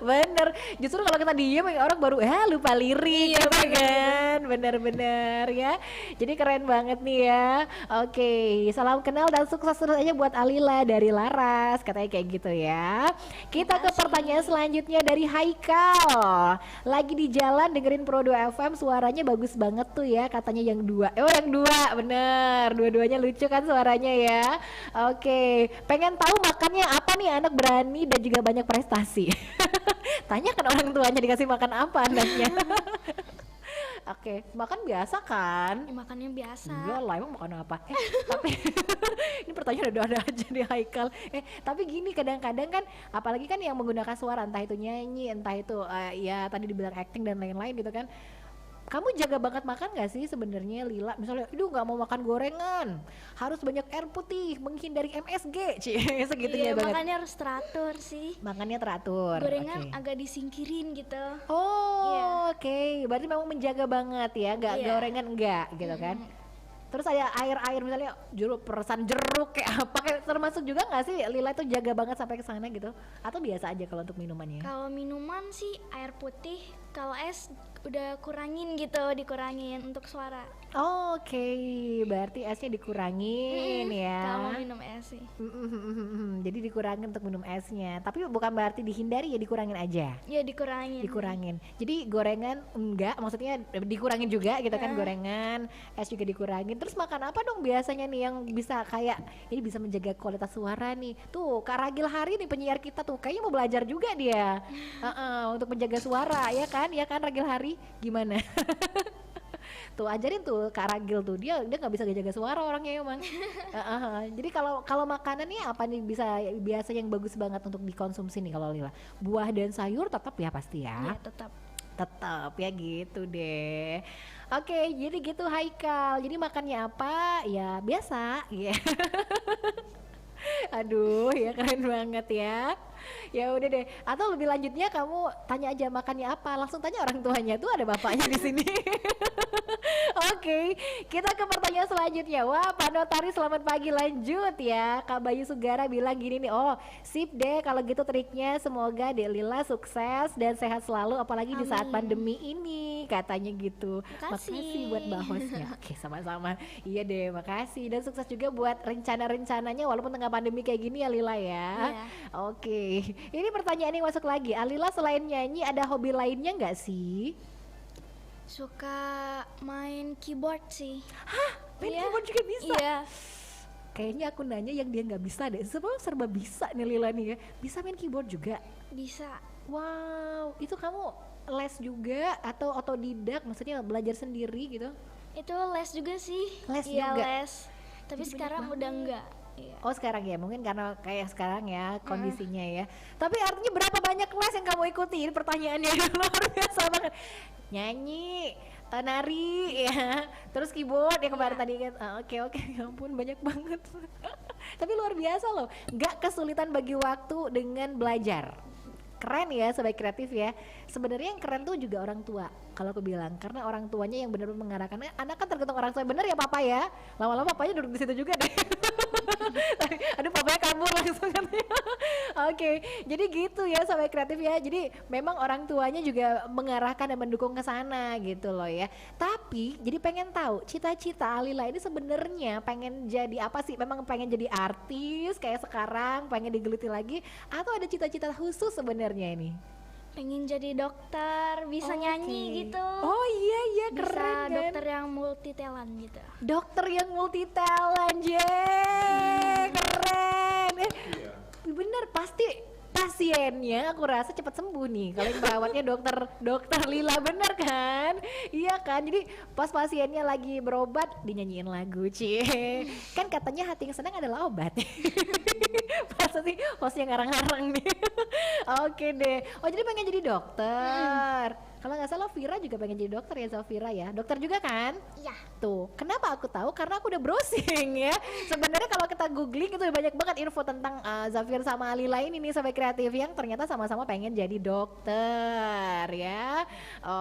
bener. Justru kalau kita diem orang baru lupa lirik gitu kan. Bener-bener ya. Jadi keren banget nih ya. Oke, salam kenal dan sukses terus aja buat Alila dari Laras, katanya kayak gitu ya. Kita ke pertanyaan selanjutnya dari Haikal. Lagi di jalan dengerin Prodo FM, suaranya bagus banget tuh ya, katanya yang dua. Yang dua, bener. Dua-duanya lucu kan suaranya ya. Oke, pengen tahu makannya apa nih anak berani dan juga banyak prestasi. Tanyakan orang tuanya dikasih makan apa anaknya. Oke, makan biasa kan? Ya, makannya biasa. Enggak lah, emang makan apa? Tapi ini pertanyaan udah ada aja nih Haikal. Tapi gini kadang-kadang kan, apalagi kan yang menggunakan suara, entah itu nyanyi, entah itu ya tadi dibilang acting dan lain-lain gitu kan. Kamu jaga banget makan gak sih sebenarnya Lila? Misalnya, aduh nggak mau makan gorengan, harus banyak air putih, menghindari MSG, segitunya Iya, banget. makannya harus teratur sih. Makannya teratur. Gorengan Oke. agak disingkirin gitu. Oh, Iya. oke. Berarti memang menjaga banget ya, nggak Iya. gorengan enggak gitu kan? Terus ada air-air misalnya peresan jeruk kayak apa, kayak termasuk juga nggak sih Lila itu jaga banget sampai ke sana gitu? Atau biasa aja kalau untuk minumannya? Kalau minuman sih air putih, kalau es udah kurangin gitu, dikurangin untuk suara. Oh, oke, berarti esnya dikurangin ya. Kalau minum es sih. Jadi dikurangin untuk minum esnya. Tapi bukan berarti dihindari ya, dikurangin aja. Ya dikurangin. Dikurangin. Jadi gorengan enggak, maksudnya dikurangin juga gitu kan, gorengan, es juga dikurangin. Terus makan apa dong biasanya nih yang bisa kayak ini bisa menjaga kualitas suara nih? Tuh, Kak Ragil Hari nih penyiar kita tuh kayaknya mau belajar juga dia. Untuk menjaga suara ya kan? Ya kan Ragil Hari? Gimana? Tuh ajarin tuh Kak Ragil tuh, dia nggak bisa jaga suara orangnya emang. Jadi kalau makanannya apa nih biasa yang bagus banget untuk dikonsumsi nih kalau Lila? Buah dan sayur tetap ya pasti ya. Iya tetap. Tetap ya gitu deh. Oke, jadi gitu Haikal. Jadi makannya apa? Ya biasa ya. Aduh, ya keren banget ya. Ya udah deh. Atau lebih lanjutnya kamu tanya aja makannya apa. Langsung tanya orang tuanya, tuh ada bapaknya di sini. Oke, kita ke pertanyaan selanjutnya. Wah, Pak Notaris selamat pagi, lanjut ya. Kak Bayu Sugara bilang gini nih, oh sip deh kalau gitu triknya, semoga Dek Lila sukses dan sehat selalu apalagi di saat pandemi ini, katanya gitu. Makasih buat Mbak hostnya. Oke, sama-sama. Iya deh, makasih dan sukses juga buat rencana-rencananya walaupun tengah pandemi kayak gini ya Lila ya. Iya. Oke, ini pertanyaan yang masuk lagi. Alila selain nyanyi ada hobi lainnya nggak sih? Suka main keyboard sih. Hah? Main Iya. keyboard juga bisa? Iya. Kayaknya aku nanya yang dia nggak bisa deh. Semua serba bisa nih Lila nih ya. Bisa main keyboard juga? Bisa. Wow, itu kamu les juga atau otodidak? Maksudnya belajar sendiri gitu? Itu les juga sih. Les Iya, juga? les. Tapi Jadi sekarang banyak udah banget. enggak. Iya. Oh sekarang ya, mungkin karena kayak sekarang ya kondisinya ya. Tapi artinya berapa banyak les yang kamu ikuti? Ini pertanyaannya luar biasa banget. Nyanyi, nari ya, terus keyboard yang kemarin tadi kan. Oke, ya ampun banyak banget. Tapi luar biasa loh, nggak kesulitan bagi waktu dengan belajar. Keren ya Sobat Kreatif ya. Sebenarnya yang keren tuh juga orang tua kalau aku bilang, karena orang tuanya yang benar-benar mengarahkan. Anak kan tergantung orang tua, bener ya papa ya. Lama-lama papanya duduk di situ juga deh. Aduh papanya kabur langsung katanya. Oke, jadi gitu ya Sobat Kreatif ya. Jadi memang orang tuanya juga mengarahkan dan mendukung ke sana gitu loh ya. Tapi jadi pengen tahu cita-cita Alila ini sebenarnya pengen jadi apa sih? Memang pengen jadi artis kayak sekarang, pengen digeluti lagi, atau ada cita-cita khusus sebenarnya ini? Pengen jadi dokter, bisa nyanyi gitu. Oh iya Bisa keren kan? dokter yang multi talent gitu. Dokter yang multi talent, keren. Bener pasti pasiennya aku rasa cepat sembuh nih kalau yang merawatnya dokter Lila, bener kan? Iya kan, jadi pas pasiennya lagi berobat dinyanyiin lagu kan katanya hati yang senang adalah obat. Pasti hostnya ngarang-ngarang nih. Oke deh, oh jadi pengen jadi dokter. Kalau nggak salah Vira juga pengen jadi dokter ya, Zafira ya, dokter juga kan? Iya. Tuh, kenapa aku tahu? Karena aku udah browsing ya. Sebenarnya kalau kita googling itu banyak banget info tentang Zafir sama Alila ini nih Sobat Kreatif yang ternyata sama-sama pengen jadi dokter ya.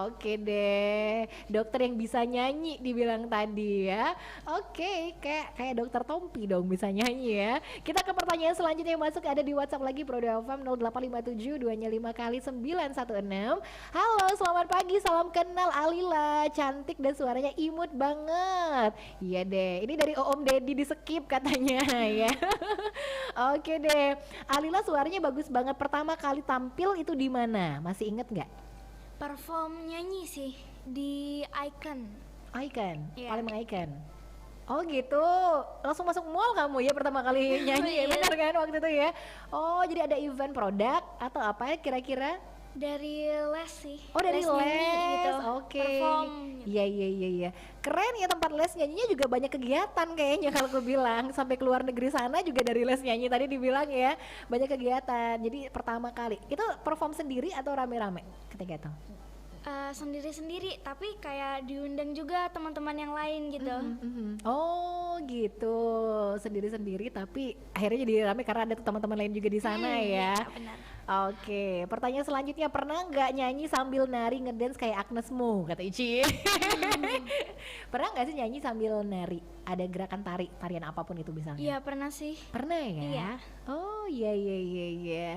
Oke deh, dokter yang bisa nyanyi dibilang tadi ya. Oke, kayak dokter Tompi dong bisa nyanyi ya. Kita ke pertanyaan selanjutnya yang masuk ada di WhatsApp lagi Pro FM 0857 2 5 kali 916. Halo, selamat pagi, salam kenal Alila, cantik dan suaranya imut banget. Iya deh, ini dari Om Deddy di Skip katanya ya. Oke deh, Alila suaranya bagus banget. Pertama kali tampil itu di mana? Masih inget nggak? Perform nyanyi sih di Icon. Icon, Iya. paling Icon. Oh gitu, langsung masuk mall kamu ya pertama kali nyanyi, Iya. benar kan waktu itu ya? Oh jadi ada event produk atau apa ya kira-kira? Dari les sih. Oh dari nyanyi les, gitu. oke. Perform gitu. Iya iya iya iya. Keren ya tempat les nyanyinya juga banyak kegiatan kayaknya kalau aku bilang. Sampai ke luar negeri sana juga dari les nyanyi tadi dibilang ya. Banyak kegiatan, jadi pertama kali. Itu perform sendiri atau rame-rame ketika itu? Sendiri-sendiri, tapi kayak diundang juga teman-teman yang lain gitu. Oh gitu, sendiri-sendiri tapi akhirnya jadi rame karena ada teman-teman lain juga di sana ya. Iya, benar. Oke, pertanyaan selanjutnya, pernah nggak nyanyi sambil nari ngedance kayak Agnes Mo kata Ici? Pernah nggak sih nyanyi sambil nari? Ada gerakan tarian apapun itu misalnya? Iya, pernah sih. Pernah ya? Iya. Oh iya iya iya iya.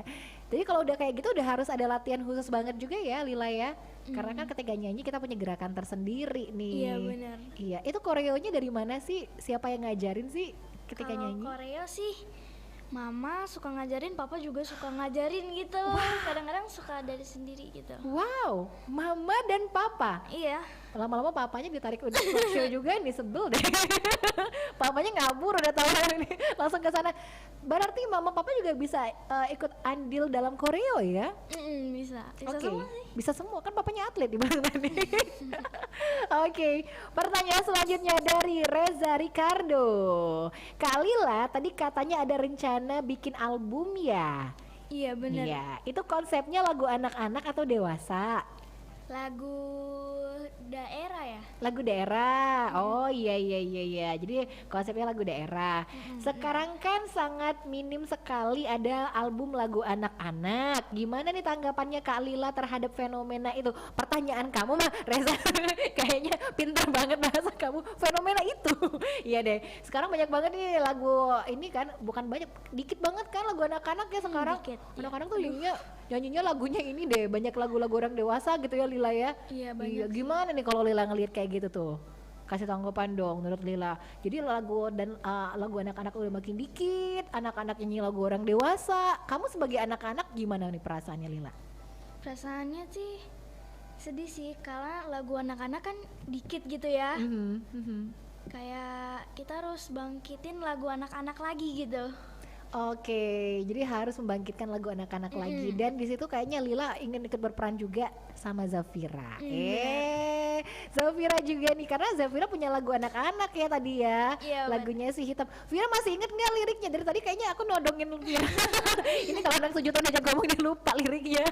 Jadi kalau udah kayak gitu udah harus ada latihan khusus banget juga ya Lila ya. Karena kan ketika nyanyi kita punya gerakan tersendiri nih. Iya, benar. Iya, itu koreonya dari mana sih? Siapa yang ngajarin sih ketika Kalau nyanyi? koreo sih mama suka ngajarin, papa juga suka ngajarin gitu. Kadang-kadang suka dari sendiri gitu. Wow, mama dan papa. Iya. Lama-lama papanya ditarik untuk show juga nih, sebel deh. Papanya ngabur udah tahu ini langsung ke sana. Berarti mama papa juga bisa ikut andil dalam koreo ya? Bisa Oke, semua sih. bisa semua kan papanya atlet di belakang tadi. Oke, pertanyaan selanjutnya dari Reza Ricardo. Kak Lila tadi katanya ada rencana bikin album ya? Iya, benar. Iya, itu konsepnya lagu anak-anak atau dewasa? Lagu daerah ya. Lagu daerah. Oh iya iya iya iya. Jadi konsepnya lagu daerah. Sekarang kan sangat minim sekali ada album lagu anak-anak. Gimana nih tanggapannya Kak Lila terhadap fenomena itu? Pertanyaan kamu mah Reza kayaknya pintar banget bahasa kamu. Fenomena itu. Iya deh. Sekarang banyak banget nih lagu ini kan, bukan banyak, dikit banget kan lagu anak-anak ya sekarang. Dikit, iya. Anak-anak tuh nyanyinya lagunya ini deh, banyak lagu-lagu orang dewasa gitu ya Lila ya. Iya, banyak sih. Gimana nih kalau Lila ngelihat kayak gitu tuh? Kasih tanggapan dong menurut Lila. Jadi lagu dan lagu anak-anak udah makin dikit, anak-anak nyanyi lagu orang dewasa. Kamu sebagai anak-anak gimana nih perasaannya Lila? Perasaannya sih sedih sih, karena lagu anak-anak kan dikit gitu ya. Kayak kita harus bangkitin lagu anak-anak lagi gitu. Oke, jadi harus membangkitkan lagu anak-anak lagi, dan di situ kayaknya Lila ingin ikut berperan juga sama Zafira. Zafira juga nih, karena Zafira punya lagu anak-anak ya tadi ya. Iya, lagunya si Hitam. Vira masih inget nggak liriknya? Dari tadi kayaknya aku nodongin Vira. Ini kalau anak sejutaan aja ngomong dia lupa liriknya.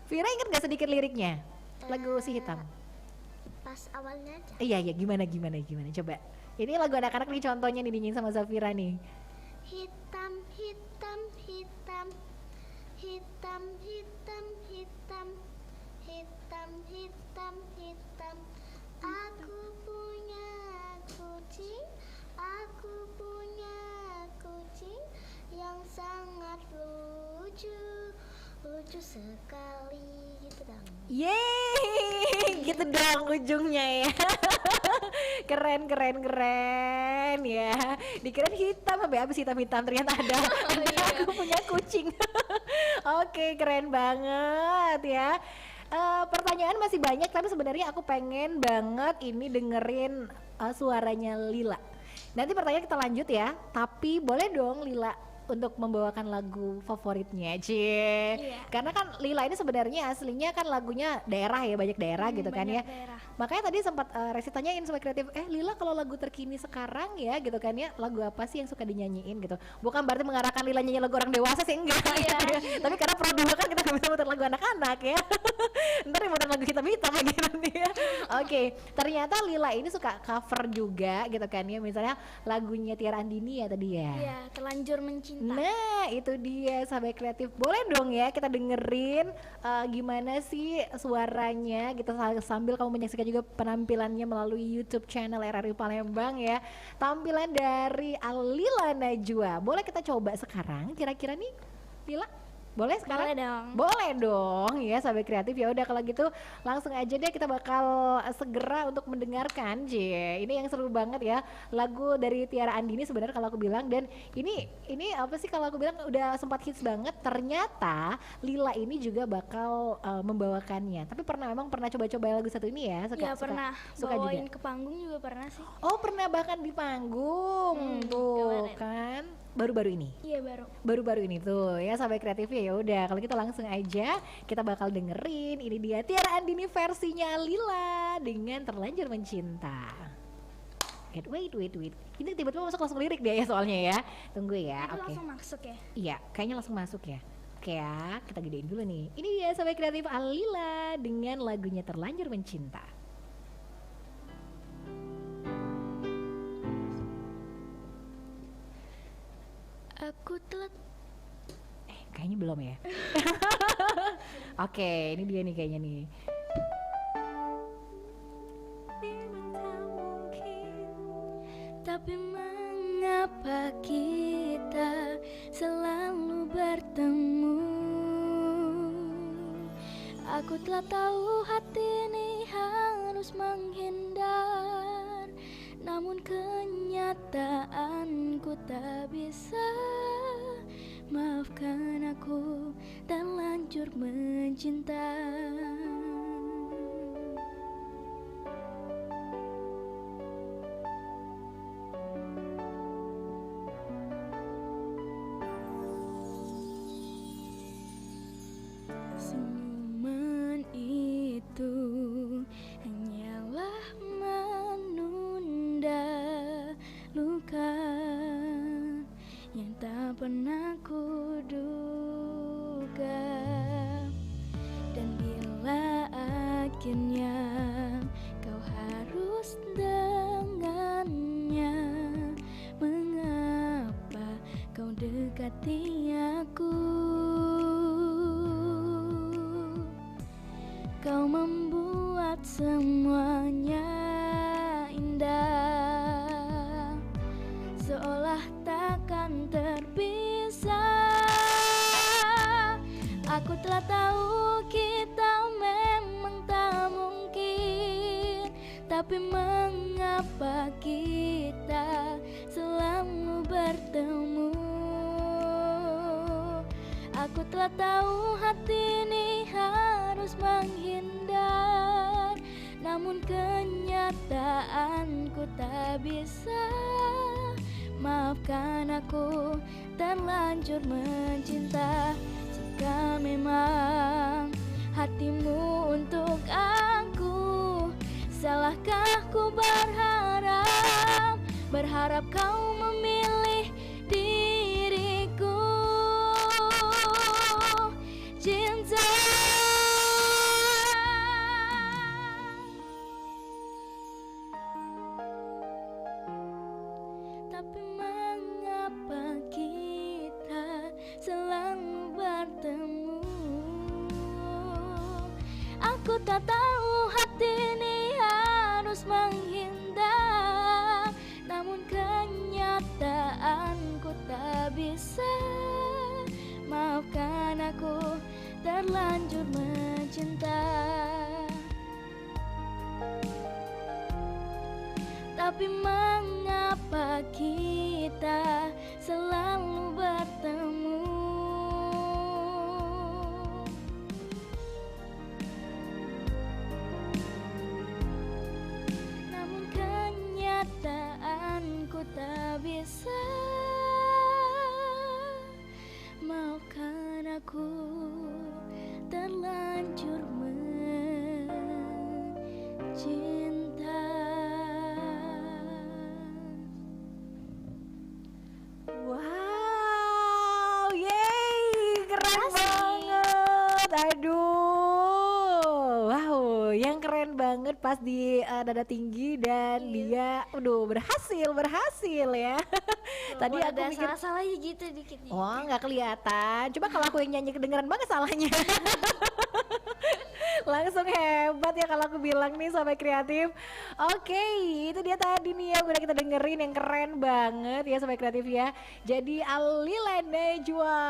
Vira inget nggak sedikit liriknya? Lagu si Hitam. Pas awalnya aja. Iya iya, gimana coba. Ini lagu anak-anak nih contohnya nih dinyanyiin sama Zafira nih. Hitam, hitam, hitam. Hitam, hitam, hitam. Hitam, hitam, hitam. Aku punya kucing. Aku punya kucing yang sangat lucu. Lucu sekali gitu dong. Yeay, gitu dong ujungnya ya. Keren ya. Dikirain hitam, sampai habis hitam-hitam ternyata ada. Aku punya kucing. Oke, keren banget ya. Pertanyaan masih banyak, tapi sebenarnya aku pengen banget ini dengerin suaranya Lila. Nanti pertanyaan kita lanjut ya, tapi boleh dong Lila untuk membawakan lagu favoritnya, Cie. Iya. Karena kan Lila ini sebenarnya aslinya kan lagunya daerah ya, banyak daerah gitu kan ya. Banyak daerah. Makanya tadi sempat Resi tanyain sama kreatif, Lila kalau lagu terkini sekarang ya gitu kan ya, lagu apa sih yang suka dinyanyiin gitu. Bukan berarti mengarahkan Lila nyanyi lagu orang dewasa sih, enggak gitu ya. Tapi karena produk kan kita gak bisa muter lagu anak-anak ya. Ntar muter lagu hitam-hitam lagi nanti ya. Oke, ternyata Lila ini suka cover juga gitu kan ya. Misalnya lagunya Tiara Andini ya tadi ya. Iya, Terlanjur Mencinta. Nah itu dia sahabat kreatif, boleh dong ya kita dengerin gimana sih suaranya gitu sambil kamu menyaksikan juga penampilannya melalui YouTube channel RRI Palembang ya, tampilan dari Lila Najwa. Boleh kita coba sekarang kira-kira nih Lila? Boleh sekarang? Boleh dong. Boleh dong ya sahabat kreatif. Ya udah kalau gitu langsung aja deh kita bakal segera untuk mendengarkan ini yang seru banget ya, lagu dari Tiara Andini sebenarnya kalau aku bilang. Dan ini apa sih kalau aku bilang udah sempat hits banget. Ternyata Lila ini juga bakal membawakannya. Tapi memang pernah coba-coba lagu satu ini ya? Iya, pernah. Suka Bawain juga ke panggung juga pernah sih. Oh pernah bahkan di panggung tuh kemarin. kan. baru-baru ini. Iya baru. Baru-baru ini tuh ya sahabat kreatif ya udah kalau gitu langsung aja kita bakal dengerin ini dia Tiara Andini versinya Lila dengan Terlanjur Mencinta. Wait. Ini tiba-tiba masuk langsung lirik dia ya soalnya ya. Tunggu ya. Itu Oke. langsung masuk ya. Iya, kayaknya langsung masuk ya. Oke ya, kita gedein dulu nih. Ini dia sahabat kreatif Alila dengan lagunya Terlanjur Mencinta. Aku telah Kayaknya belum ya. Oke, ini dia nih kayaknya nih. Tapi mengapa kita selalu bertemu? Aku telah tahu hati ini harus menghindar, namun kenyataanku tak bisa. Maafkan aku terlanjur mencinta. Senyuman itu hanyalah menunda luka yang tak pernah kuduga. Dan bila akhirnya kau harus dengannya, mengapa kau dekati aku? Kau membuat semuanya indah, seolah takkan terpisah. Aku telah tahu kita memang tak mungkin, tapi mengapa kita selalu bertemu? Aku telah tahu hati ini harus menghindar, namun kenyataanku tak bisa. Maafkan aku terlanjur mencinta. Jika memang hatimu untuk aku, salahkah ku berharap kau memilih diriku? Cinta tapi mengapa kita selalu bertemu? Aku tak tahu hati ini harus menghindar, namun kenyataanku tak bisa. Maafkan aku terlanjur mencinta. Tapi mengapa kita selalu bertemu? Namun kenyataanku tak bisa. Maafkan aku terlanjur mencinta. Wow, yeay, keren banget. Aduh, wow, yang keren banget pas di dada tinggi dan dia, berhasil ya. Tadi aku ada mikir, salah-salahnya gitu dikit. wah nggak kelihatan. Coba kalau aku yang nyanyi kedengeran banget salahnya. Langsung hebat ya kalau aku bilang nih sobat kreatif. Oke, itu dia tadi nih yang udah kita dengerin yang keren banget ya sobat kreatif ya. Jadi Alila Najwa.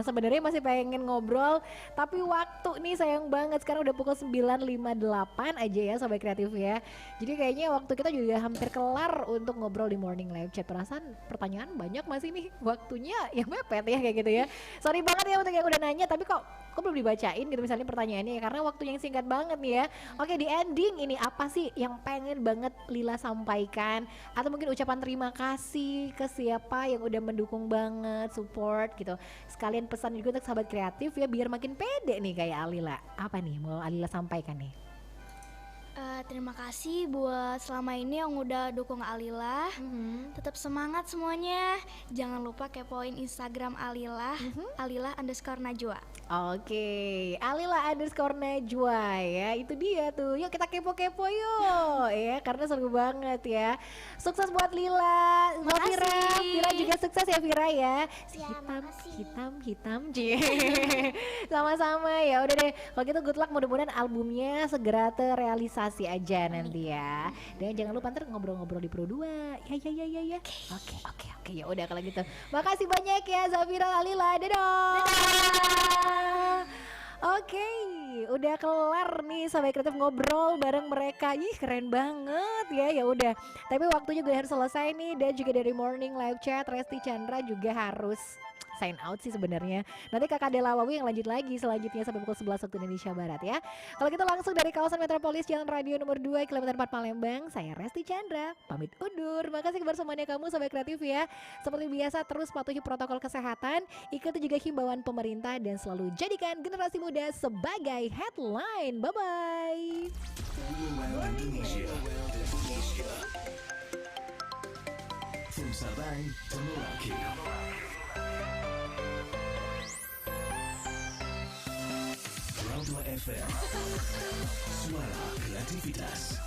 Sebenarnya masih pengen ngobrol tapi waktu nih sayang banget sekarang udah pukul 9.58 aja ya sobat kreatif ya. Jadi kayaknya waktu kita juga hampir kelar untuk ngobrol di Morning Live Chat. Perasaan pertanyaan banyak masih nih, waktunya yang mepet ya kayak gitu ya. Sorry banget ya untuk yang udah nanya tapi kok kok belum dibacain gitu misalnya pertanyaannya ya, karena waktu yang singkat banget nih ya. Oke, di ending ini apa sih yang pengen banget Lila sampaikan, atau mungkin ucapan terima kasih ke siapa yang udah mendukung banget, support gitu. Sekalian pesan juga untuk sahabat kreatif ya biar makin pede nih kayak Alila. Apa nih mau Alila sampaikan nih? Terima kasih buat selama ini yang udah dukung Alila. Tetap semangat semuanya. Jangan lupa kepoin Instagram Alila, Alila_Najwa. Oke, Alila_Najwa ya, itu dia tuh. Yuk kita kepo-kepo yuk ya, karena seru banget ya. Sukses buat Lila, buat Vira. Vira juga sukses ya Vira ya. Ya, makasih. Hitam, cie. Sama-sama ya. Udah deh, kalau gitu good luck, mudah-mudahan albumnya segera terrealisasi aja nanti ya. Dan jangan lupa ntar ngobrol-ngobrol di Pro 2. Ya. Oke. Ya udah kalau gitu. Makasih banyak ya Zafira, Alila. Dadah. Oke, udah kelar nih sampai kreatif ngobrol bareng mereka. Ih, keren banget ya. Ya udah. Tapi waktunya juga harus selesai nih, dan juga dari Morning Live Chat Resti Chandra juga harus sign out sih sebenarnya. Nanti Kakak Dela Wawi yang lanjut lagi selanjutnya sampai pukul 11 waktu Indonesia Barat ya. Kalau gitu langsung dari kawasan Metropolis Jalan Radio nomor 2 kilometer 4 Palembang, saya Resti Chandra pamit undur. Makasih kebersamaannya kamu sampai kreatif ya. Seperti biasa terus patuhi protokol kesehatan, ikuti juga himbauan pemerintah, dan selalu jadikan generasi muda sebagai headline. Bye bye. From Sabang to Merauke. Pro 2 FM, suara kreativitas.